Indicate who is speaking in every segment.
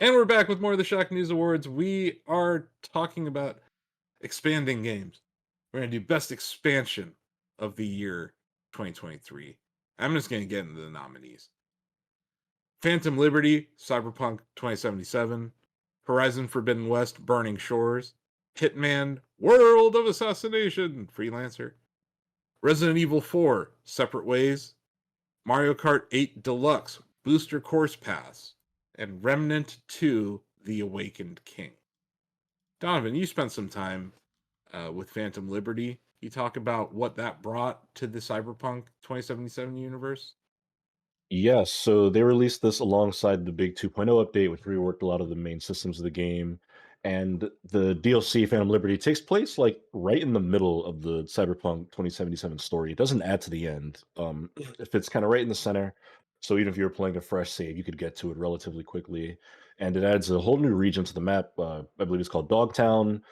Speaker 1: And we're back with more of the Shacknews Awards. We are talking about expanding games. We're going to do Best Expansion of the Year 2023. I'm just going to get into the nominees. Phantom Liberty, Cyberpunk 2077, Horizon Forbidden West, Burning Shores, Hitman, World of Assassination, Freelancer, Resident Evil 4, Separate Ways, Mario Kart 8 Deluxe, Booster Course Pass, and Remnant 2, The Awakened King. Donovan, you spent some time with Phantom Liberty. You talk about what that brought to the Cyberpunk 2077 universe?
Speaker 2: Yes, so they released this alongside the big 2.0 update, which reworked a lot of the main systems of the game. And the DLC Phantom Liberty takes place like right in the middle of the Cyberpunk 2077 story. It doesn't add to the end. It fits kind of right in the center. So even if you were playing a fresh save, you could get to it relatively quickly. And it adds a whole new region to the map. I believe it's called Dogtown.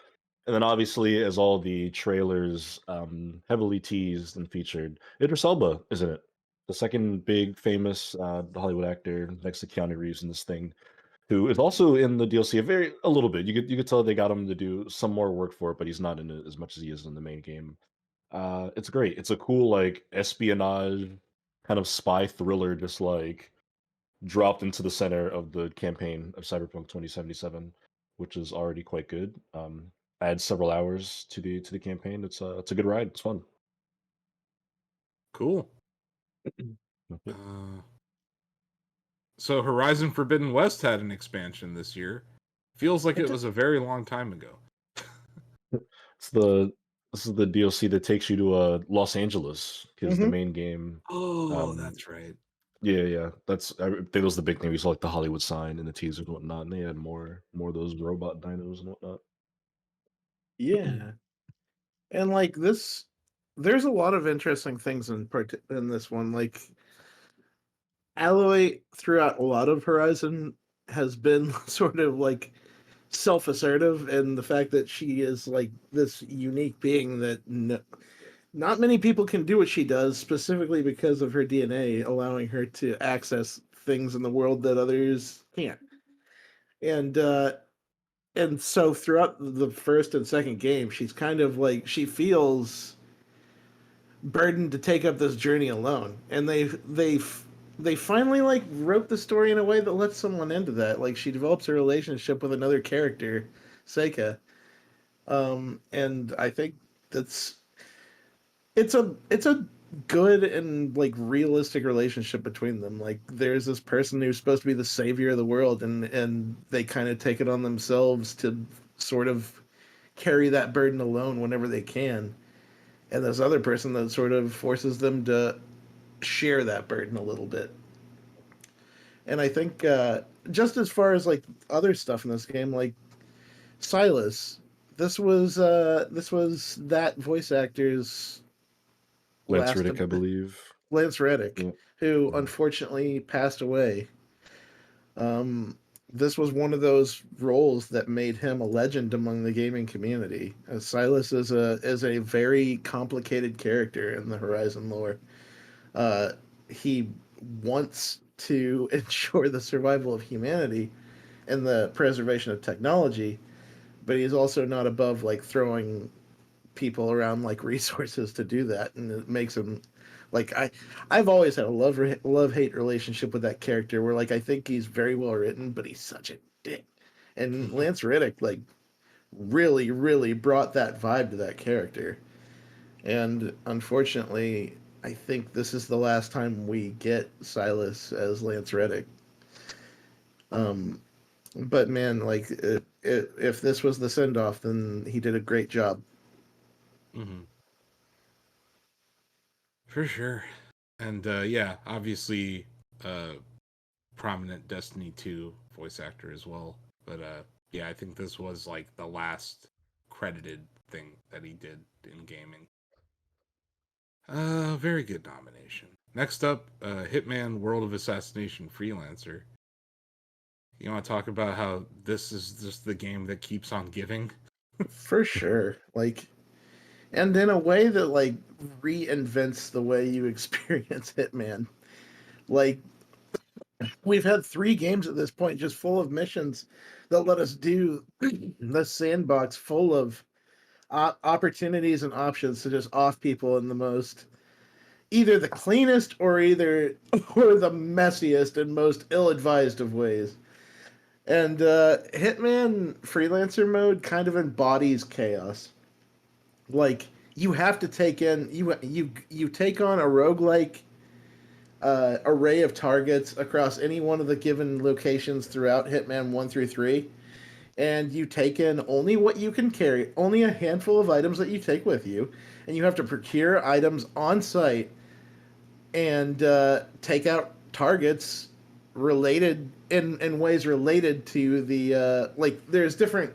Speaker 2: And then obviously, as all the trailers heavily teased and featured, Idris Elba is in it. The second big famous Hollywood actor next to Keanu Reeves in this thing, who is also in the DLC a little bit. You could tell they got him to do some more work for it, but he's not in it as much as he is in the main game. It's great. It's a cool like espionage kind of spy thriller, just like dropped into the center of the campaign of Cyberpunk 2077, which is already quite good. Add several hours to the campaign. It's a good ride. It's fun.
Speaker 1: Cool.
Speaker 2: Yep.
Speaker 1: Uh, so Horizon Forbidden West had an expansion this year. Feels like
Speaker 2: It
Speaker 1: it
Speaker 2: did.
Speaker 1: was a very long time ago.
Speaker 2: It's the This is the DLC that takes you to Los Angeles because the
Speaker 3: Mhm.
Speaker 2: main game.
Speaker 1: Oh,
Speaker 2: Um,
Speaker 1: that's right.
Speaker 2: yeah, yeah, I think that was the big thing. We saw like the Hollywood sign and the teasers and whatnot, and they had more of those robot dinos and whatnot.
Speaker 3: Yeah. And like this there's a lot of interesting things in this one. Like Alloy throughout a lot of Horizon has been sort of like self-assertive, and the fact that she is like this unique being that not many people can do what she does, specifically because of her DNA allowing her to access things in the world that others can't. And so throughout the first and second game, she's kind of like she feels burdened to take up this journey alone, and they finally like wrote the story in a way that lets someone into that. Like she develops a relationship with another character, Seika, and I think that's it's a good and like realistic relationship between them. Like there's this person who's supposed to be the savior of the world, and they kind of take it on themselves to sort of carry that burden alone whenever they can, and this other person that sort of forces them to share that burden a little bit. And I think just as far as like other stuff in this game, like Silas, this was that voice actor's
Speaker 2: Lance
Speaker 3: last
Speaker 2: Riddick, I believe.
Speaker 3: Lance Reddick,
Speaker 2: Yeah.
Speaker 3: who
Speaker 2: Mhm.
Speaker 3: unfortunately passed away. Um, this was one of those roles that made him a legend among the gaming community. Silas is a very complicated character in the Horizon lore. Uh, he wants to ensure the survival of humanity and the preservation of technology, but he's also not above like throwing people around like resources to do that, and it makes him like I've always had a love hate relationship with that character where like I think he's very well written, but he's such a dick. And Lance Reddick like really brought that vibe to that character. And unfortunately, I think this is the last time we get Silas as Lance Reddick. Um, but man, like if this was the send off, then he did a great job.
Speaker 1: Hmm. For sure. And yeah, obviously, uh, prominent Destiny 2 voice actor as well. But yeah, I think this was like the last credited thing that he did in gaming. Very good nomination. Next up, Hitman World of Assassination Freelancer. You want to talk about how this is just the game that keeps on giving?
Speaker 3: For sure. Like, and in a way that like reinvents the way you experience Hitman. Like We've had 3 games at this point just full of missions that let us do the sandbox full of opportunities and options to just off people in the most either the cleanest or or the messiest and most ill-advised of ways. And Hitman Freelancer mode kind of embodies chaos. Like you have to take in you take on a roguelike array of targets across any one of the given locations throughout Hitman 1 through 3, and you take in only what you can carry, only a handful of items that you take with you, and you have to procure items on site and take out targets related in ways related to the like there's different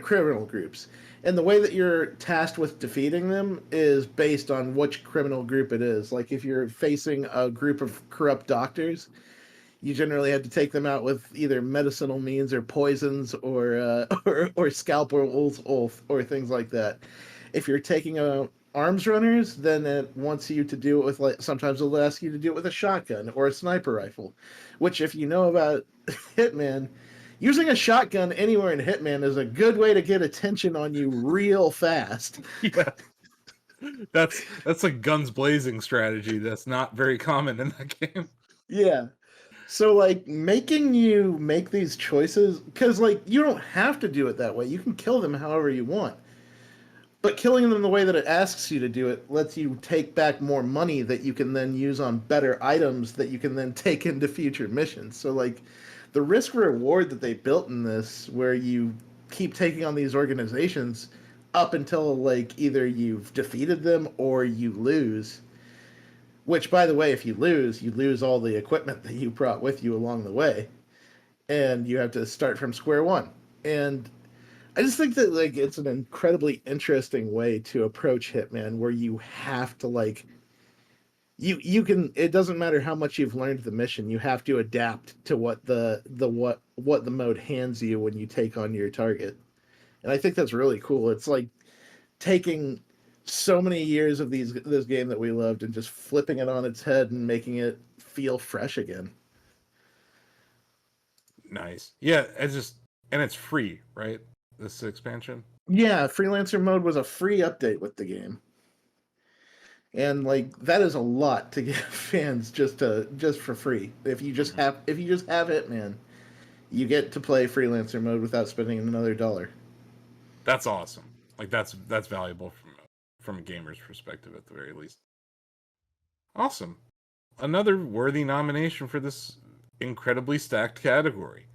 Speaker 3: criminal groups, and the way that you're tasked with defeating them is based on which criminal group it is. Like if you're facing a group of corrupt doctors, you generally had to take them out with either medicinal means or poisons or or scalpels or things like that. If you're taking arms runners, then it wants you to do it with like sometimes it'll ask you to do it with a shotgun or a sniper rifle, which if you know about Hitman, using a shotgun anywhere in Hitman is a good way to get attention on you real fast.
Speaker 1: Yeah. That's a guns blazing strategy that's not very common in that game.
Speaker 3: Yeah. So like making you make these choices because like you don't have to do it that way. You can kill them however you want. But killing them the way that it asks you to do it lets you take back more money that you can then use on better items that you can then take into future missions. So like the risk reward that they built in this where you keep taking on these organizations up until like either you've defeated them or you lose. Which by the way, if you lose all the equipment that you brought with you along the way and you have to start from square one. And I just think that like it's an incredibly interesting way to approach Hitman where you have to like you can it doesn't matter how much you've learned the mission, you have to adapt to what what the mode hands you when you take on your target. And I think that's really cool. It's like taking so many years of this game that we loved and just flipping it on its head and making it feel fresh again.
Speaker 1: Nice. Yeah, it's free, right? This expansion.
Speaker 3: Yeah, freelancer mode was a free update with the game. And like that is a lot to give fans just for free. If you just have Hitman, you get to play freelancer mode without spending another dollar.
Speaker 1: That's awesome. Like that's valuable from a gamer's perspective at the very least. Awesome. Another worthy nomination for this incredibly stacked category.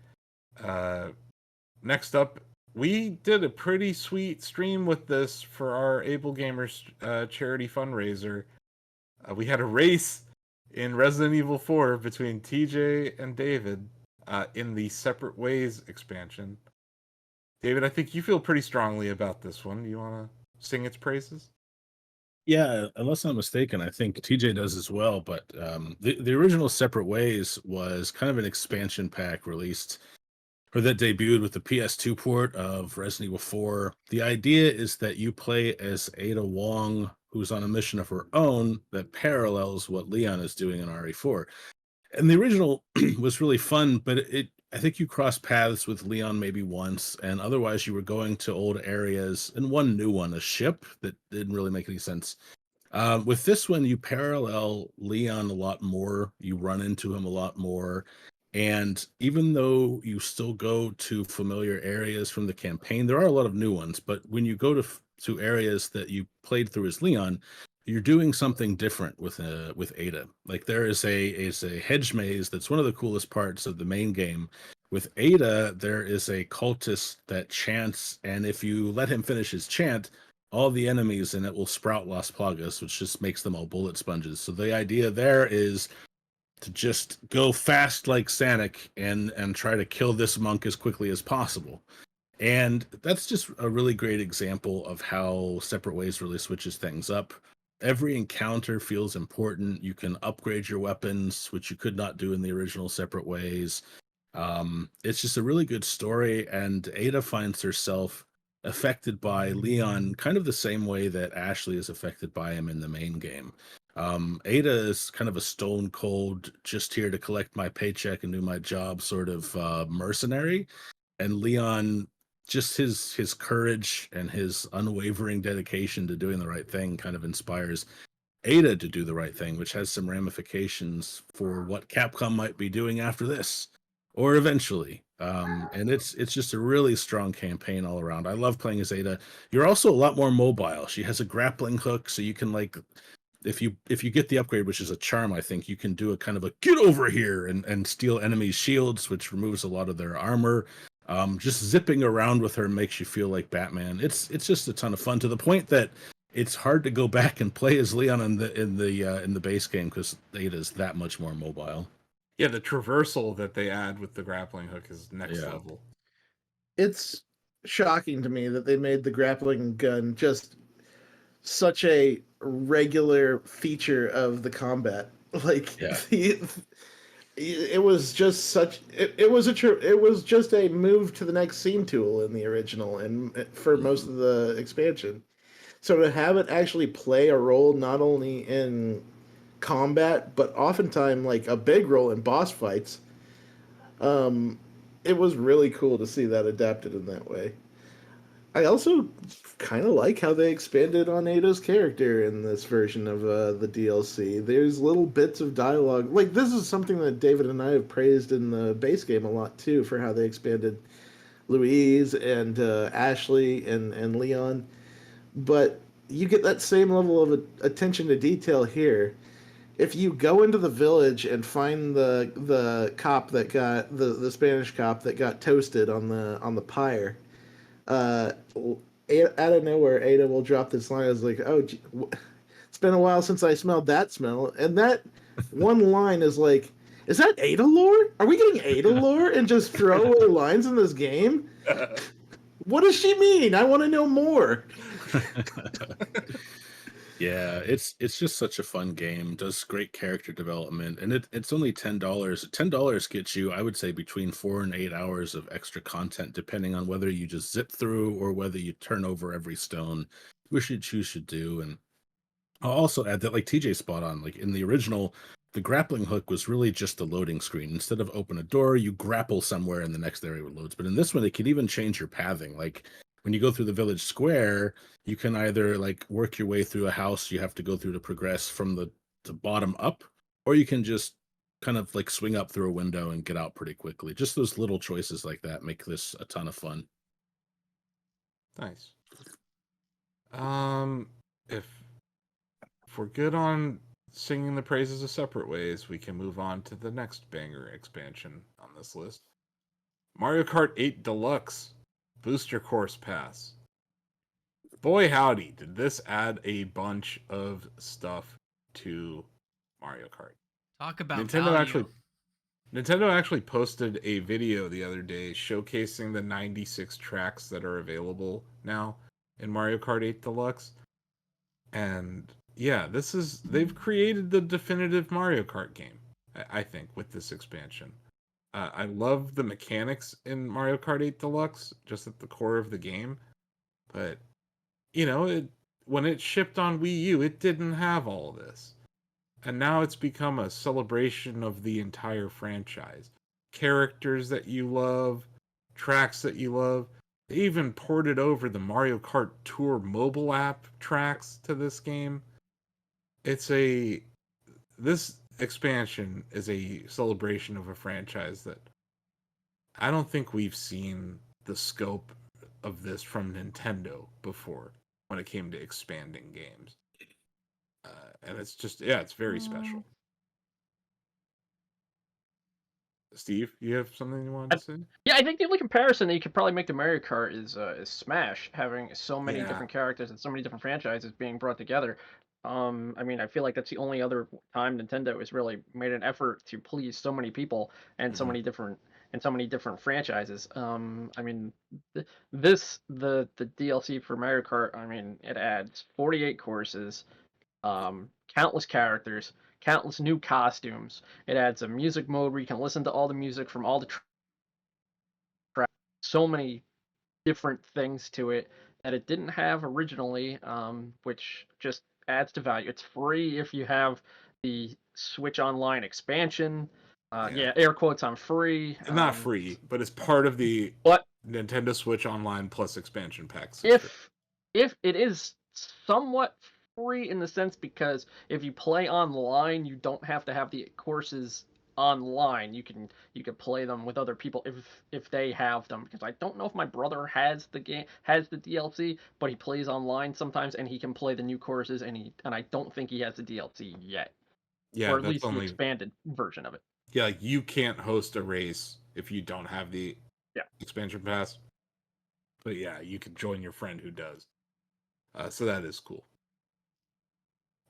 Speaker 1: Next up, we did a pretty sweet stream with this for our Able Gamers charity fundraiser. We had a race in Resident Evil 4 between TJ and David in the Separate Ways expansion. David, I think you feel pretty strongly about this one. Do you want to sing its praises?
Speaker 4: Yeah, unless I'm mistaken, I think TJ does as well. But the original Separate Ways was kind of an expansion pack released or that debuted with the PS2 port of Resident Evil 4. The idea is that you play as Ada Wong, who's on a mission of her own that parallels what Leon is doing in RE4. And the original was really fun, but I think you cross paths with Leon maybe once, and otherwise you were going to old areas, and one new one, a ship that didn't really make any sense. With this one, you parallel Leon a lot more, you run into him a lot more, and even though you still go to familiar areas from the campaign, there are a lot of new ones, but when you go to areas that you played through as Leon, you're doing something different with Ada. Like there is a hedge maze that's one of the coolest parts of the main game. With Ada, there is a cultist that chants, and if you let him finish his chant, all the enemies in it will sprout Las Plagas, which just makes them all bullet sponges. So the idea there is to just go fast like Sanic and try to kill this monk as quickly as possible. And that's just a really great example of how Separate Ways really switches things up. Every encounter feels important. You can upgrade your weapons, which you could not do in the original Separate Ways. It's just a really good story, and Ada finds herself affected by Leon kind of the same way that Ashley is affected by him in the main game. Ada is kind of a stone cold, just here to collect my paycheck and do my job sort of mercenary, and Leon, just his courage and his unwavering dedication to doing the right thing kind of inspires Ada to do the right thing, which has some ramifications for what Capcom might be doing after this or eventually. And it's just a really strong campaign all around. I love playing as Ada. You're also a lot more mobile. She has a grappling hook, so you can, like, if you get the upgrade, which is a charm, I think you can do a kind of a get over here and steal enemies' shields, which removes a lot of their armor. Just zipping around with her makes you feel like Batman. It's just a ton of fun, to the point that it's hard to go back and play as Leon in the base game because Ada's that much more mobile.
Speaker 1: Yeah, the traversal that they add with the grappling hook is next
Speaker 4: Yeah.
Speaker 1: level.
Speaker 3: It's shocking to me that they made the grappling gun just such a regular feature of the combat. Like,
Speaker 4: Yeah.
Speaker 3: it was just such it was it was just a move to the next scene tool in the original and for most of the expansion. So to have it actually play a role not only in combat but oftentimes like a big role in boss fights, it was really cool to see that adapted in that way. I also kind of like how they expanded on Ada's character in this version of the DLC. There's little bits of dialogue. Like, this is something that David and I have praised in the base game a lot, too, for how they expanded Louise and Ashley and Leon. But you get that same level of attention to detail here. If you go into the village and find the cop that got the Spanish cop that got toasted on the pyre, uh, out of nowhere, Ada will drop this line. It's like, "Oh, it's been a while since I smelled that smell," and that one line is like, "Is that Ada lore? Are we getting Ada lore and just throwaway lines in this game? What does she mean? I want to know more."
Speaker 4: Yeah, it's just such a fun game. Does great character development, and it's only $10. $10 gets you, I would say, between 4 and 8 hours of extra content, depending on whether you just zip through or whether you turn over every stone, which you choose to do. And I'll also add that, like TJ spot on, like in the original, the grappling hook was really just a loading screen. Instead of open a door, you grapple somewhere and the next area loads. But in this one, it can even change your pathing. Like when you go through the village square, you can either like work your way through a house you have to go through to progress from the bottom up, or you can just kind of like swing up through a window and get out pretty quickly. Just those little choices like that make this a ton of fun.
Speaker 1: Nice. If we're good on singing the praises of separate ways, we can move on to the next banger expansion on this list. Mario Kart 8 Deluxe Booster Course Pass. Boy howdy, did this add a bunch of stuff to Mario Kart.
Speaker 5: Talk about
Speaker 1: Nintendo
Speaker 5: value.
Speaker 1: actually posted a video the other day showcasing the 96 tracks that are available now in Mario Kart 8 Deluxe. And yeah, they've created the definitive Mario Kart game, I think, with this expansion. I love the mechanics in Mario Kart 8 Deluxe, just at the core of the game. But, when it shipped on Wii U, it didn't have all this. And now it's become a celebration of the entire franchise. Characters that you love, tracks that you love. They even ported over the Mario Kart Tour mobile app tracks to this game. This expansion is a celebration of a franchise that I don't think we've seen the scope of this from Nintendo before when it came to expanding games. And it's just, it's very special. Steve, you have something you wanted to say?
Speaker 6: Yeah, I think the only comparison that you could probably make to Mario Kart is Smash, having so many
Speaker 1: Yeah.
Speaker 6: different characters and so many different franchises being brought together. I mean, I feel like that's the only other time Nintendo has really made an effort to please so many people and so
Speaker 1: Mhm.
Speaker 6: many different franchises. I mean, the DLC for Mario Kart. I mean, it adds 48 courses, countless characters, countless new costumes. It adds a music mode where you can listen to all the music from all the tracks. So many different things to it that it didn't have originally, which just adds to value. It's free if you have the Switch Online expansion. Yeah, air quotes on free.
Speaker 1: Not free, but it's part of the
Speaker 6: But
Speaker 1: Nintendo Switch Online Plus expansion pack subscription.
Speaker 6: if it is somewhat free in the sense because if you play online, you don't have to have the courses online. You can play them with other people if they have them. Because I don't know if my brother has the DLC, but he plays online sometimes and he can play the new courses and I don't think he has the DLC yet,
Speaker 1: Yeah,
Speaker 6: or at
Speaker 1: that's
Speaker 6: least the
Speaker 1: only
Speaker 6: expanded version of it.
Speaker 1: yeah. Like you can't host a race if you don't have the expansion pass. But yeah, you can join your friend who does. So that is cool.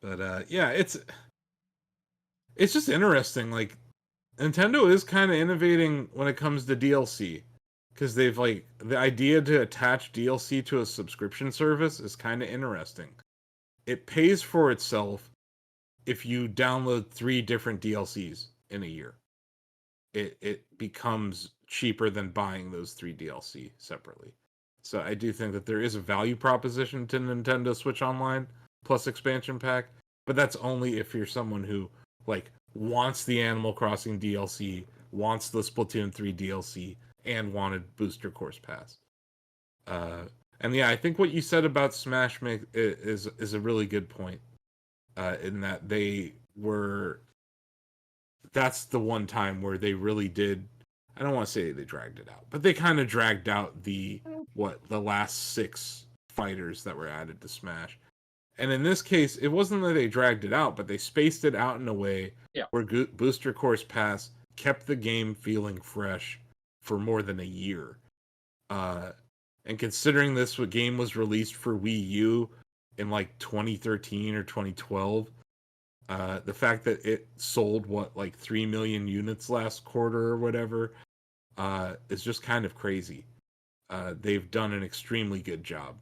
Speaker 1: But yeah, it's just interesting. Like Nintendo is kind of innovating when it comes to DLC because they've like the idea to attach DLC to a subscription service is kind of interesting. It pays for itself if you download 3 different DLCs in a year. It becomes cheaper than buying those 3 DLC separately. So I do think that there is a value proposition to Nintendo Switch Online plus expansion pack, but that's only if you're someone who like wants the Animal Crossing DLC, wants the Splatoon 3 DLC, and wanted Booster Course Pass. And yeah, I think what you said about Smash is a really good point. In that that's the one time where they really did. I don't want to say they dragged it out, but they kind of dragged out the last 6 fighters that were added to Smash. And in this case, it wasn't that they dragged it out, but they spaced it out in a way where Booster Course Pass kept the game feeling fresh for more than a year. And considering this game was released for Wii U in like 2013 or 2012, the fact that it sold like 3 million units last quarter or whatever is just kind of crazy. They've done an extremely good job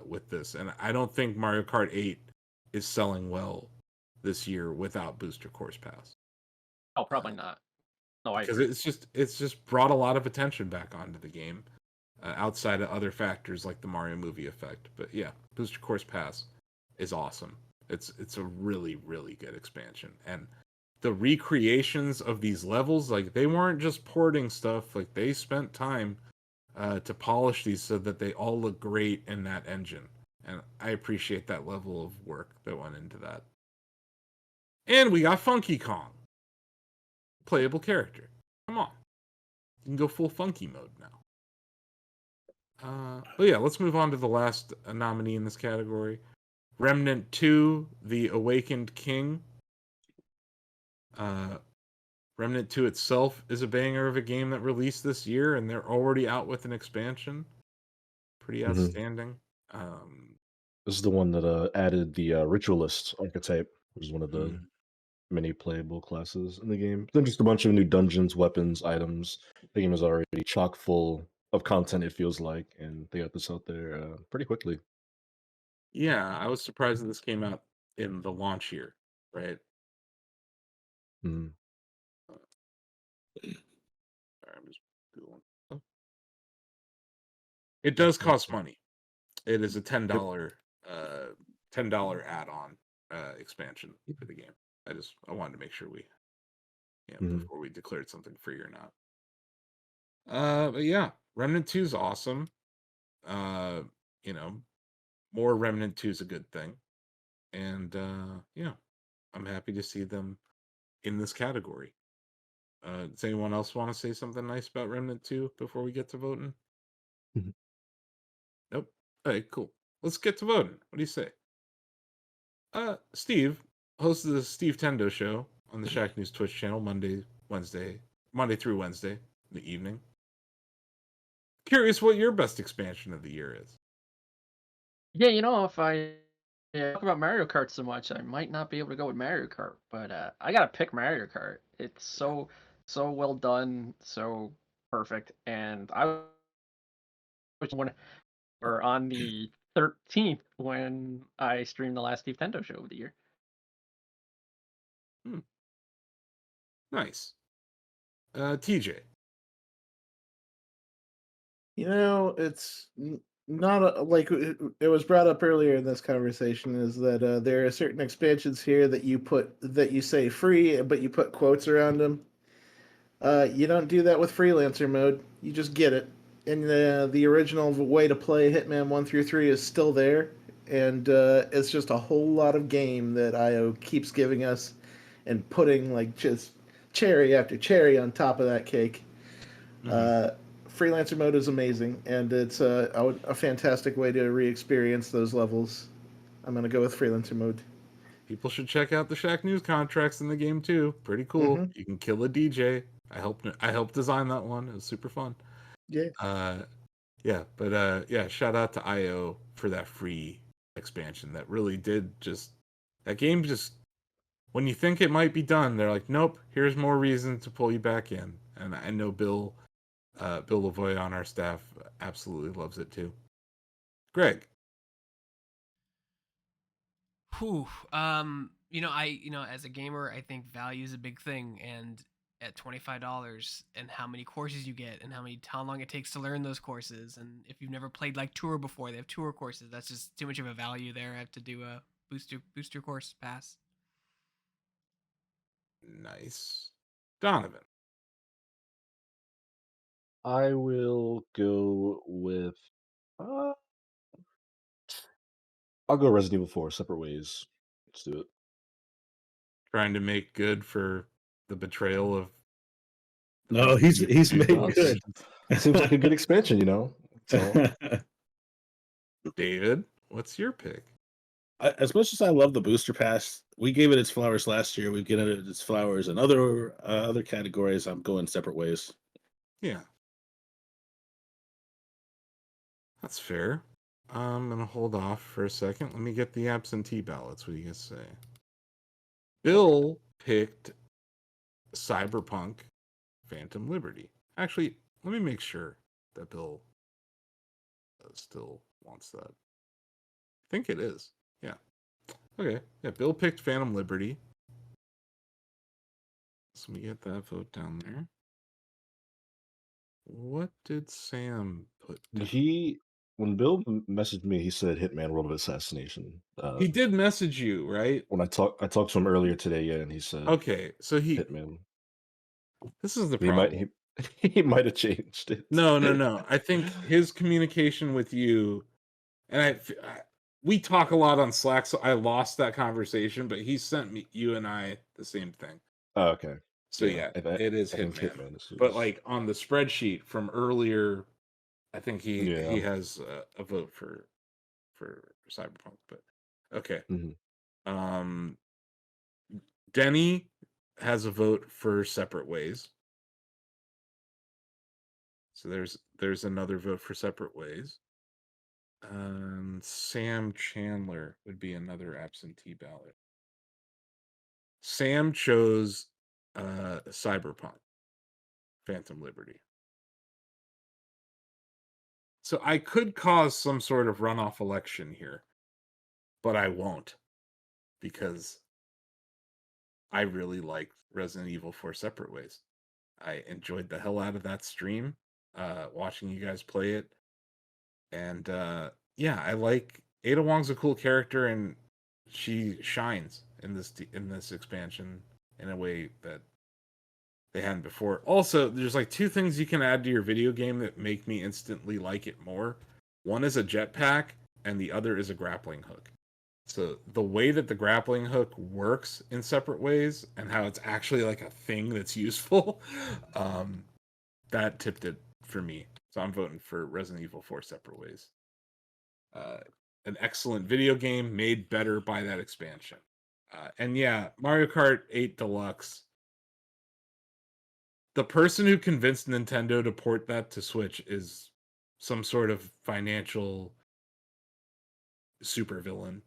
Speaker 1: with this, and I don't think Mario Kart 8 is selling well this year without Booster Course Pass.
Speaker 6: Oh, probably not. No, I
Speaker 1: because
Speaker 6: agree.
Speaker 1: it's just brought a lot of attention back onto the game, outside of other factors like the Mario movie effect. But yeah, Booster Course Pass is awesome. It's a really really good expansion, and the recreations of these levels, like they weren't just porting stuff, like they spent time to polish these so that they all look great in that engine, and I appreciate that level of work that went into that. And we got Funky Kong, playable character. Come on, you can go full funky mode now. But yeah, let's move on to the last nominee in this category. Remnant 2, The Awakened King. Remnant 2 itself is a banger of a game that released this year, and they're already out with an expansion. Pretty outstanding.
Speaker 2: This is the one that added the ritualist archetype, which is one of the many playable classes in the game. Then just a bunch of new dungeons, weapons, items. The game is already chock full of content, it feels like, and they got this out there pretty quickly.
Speaker 1: Yeah, I was surprised that this came out in the launch year, right?
Speaker 2: Mhm.
Speaker 1: Sorry, I'm just Googling. Oh. It does cost money. It is a $10 add-on expansion for the game. I wanted to make sure we before we declared something free or not. But yeah, Remnant 2 is awesome. You know, more Remnant 2 is a good thing. And yeah, I'm happy to see them in this category. Does anyone else want to say something nice about Remnant 2 before we get to voting?
Speaker 2: Mhm.
Speaker 1: Nope. All right, cool. Let's get to voting. What do you say? Steve hosts the Steve Tendo show on the Shacknews Twitch channel Monday through Wednesday in the evening. Curious what your best expansion of the year is.
Speaker 6: Yeah, if I talk about Mario Kart so much, I might not be able to go with Mario Kart, but I gotta pick Mario Kart. It's so well done, so perfect, and I was on the 13th when I streamed the last Steve Tendo show of the year.
Speaker 1: Nice. TJ.
Speaker 3: It's not like it was brought up earlier in this conversation is that there are certain expansions here that you say free, but you put quotes around them. You don't do that with freelancer mode. You just get it, and the original way to play Hitman 1 through 3 is still there, and it's just a whole lot of game that IO keeps giving us, and putting like just cherry after cherry on top of that cake. Uh, Freelancer mode is amazing, and it's a fantastic way to re-experience those levels. I'm gonna go with freelancer mode.
Speaker 1: People should check out the Shacknews contracts in the game too. Pretty cool.
Speaker 3: Mm-hmm.
Speaker 1: You can kill a DJ. I helped design that one. It was super fun.
Speaker 3: Yeah.
Speaker 1: Yeah, but yeah, shout out to IO for that free expansion. That really did just that game just when you think it might be done, they're like, nope, here's more reason to pull you back in. And I know Bill Lavoie on our staff absolutely loves it too. Greg.
Speaker 5: Whew. As a gamer, I think value is a big thing, and at $25 and how many courses you get and how long it takes to learn those courses, and if you've never played like Tour before, they have Tour courses. That's just too much of a value there. I have to do a booster course pass.
Speaker 1: Nice. Donovan.
Speaker 2: I will go with. Uh, I'll go Resident Evil 4. Separate ways. Let's do it.
Speaker 1: Trying to make good for the betrayal of
Speaker 4: No, he's made
Speaker 2: Well,
Speaker 4: good.
Speaker 2: Seems like a good expansion, you know. So
Speaker 1: David. What's your pick?
Speaker 4: As much as I love the booster pass, we gave it its flowers last year. We've given it its flowers in other categories. I'm going separate ways.
Speaker 1: Yeah. That's fair. I'm gonna hold off for a second. Let me get the absentee ballots. What do you guys say? Bill picked Cyberpunk Phantom Liberty. Actually, let me make sure that Bill still wants that. I think it is. Yeah. Okay. Yeah, Bill picked Phantom Liberty. So we get that vote down there. What did Sam put down?
Speaker 2: When Bill messaged me, he said Hitman World of Assassination.
Speaker 1: He did message you, right?
Speaker 2: When I talked to him earlier today, yeah, and he said
Speaker 1: Okay, so
Speaker 2: Hitman.
Speaker 1: this is the
Speaker 2: He might
Speaker 1: problem.
Speaker 2: he might have changed it.
Speaker 1: No. I think his communication with you, and we talk a lot on Slack, so I lost that conversation, but he sent you and I the same thing.
Speaker 2: Oh, okay.
Speaker 1: So yeah, it is
Speaker 2: I think
Speaker 1: Hitman.
Speaker 2: is
Speaker 1: But like on the spreadsheet from earlier, I think he
Speaker 2: Yeah.
Speaker 1: has a vote for Cyberpunk. But okay,
Speaker 2: Mhm.
Speaker 1: Denny has a vote for Separate Ways. So there's another vote for Separate Ways. Sam Chandler would be another absentee ballot. Sam chose Cyberpunk Phantom Liberty. So I could cause some sort of runoff election here, but I won't, because I really liked Resident Evil 4 Separate Ways. I enjoyed the hell out of that stream, watching you guys play it. And yeah, I like Ada Wong's a cool character, and she shines in this expansion in a way that they hadn't before. Also, there's like two things you can add to your video game that make me instantly like it more. One is a jetpack, and the other is a grappling hook. So the way that the grappling hook works in Separate Ways, and how it's actually like a thing that's useful, that tipped it for me. So I'm voting for Resident Evil 4 Separate Ways. An excellent video game made better by that expansion. And yeah, Mario Kart 8 Deluxe. The person who convinced Nintendo to port that to Switch is some sort of financial supervillain.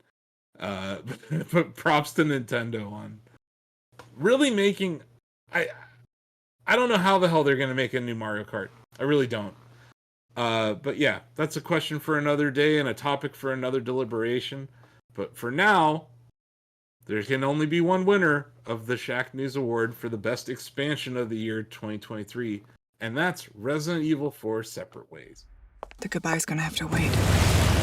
Speaker 1: But props to Nintendo on really making. I don't know how the hell they're gonna make a new Mario Kart. I really don't. But yeah, that's a question for another day and a topic for another deliberation. But for now, there can only be one winner of the Shacknews Award for the best expansion of the year 2023, and that's Resident Evil 4 Separate Ways.
Speaker 7: The goodbye's gonna have to wait.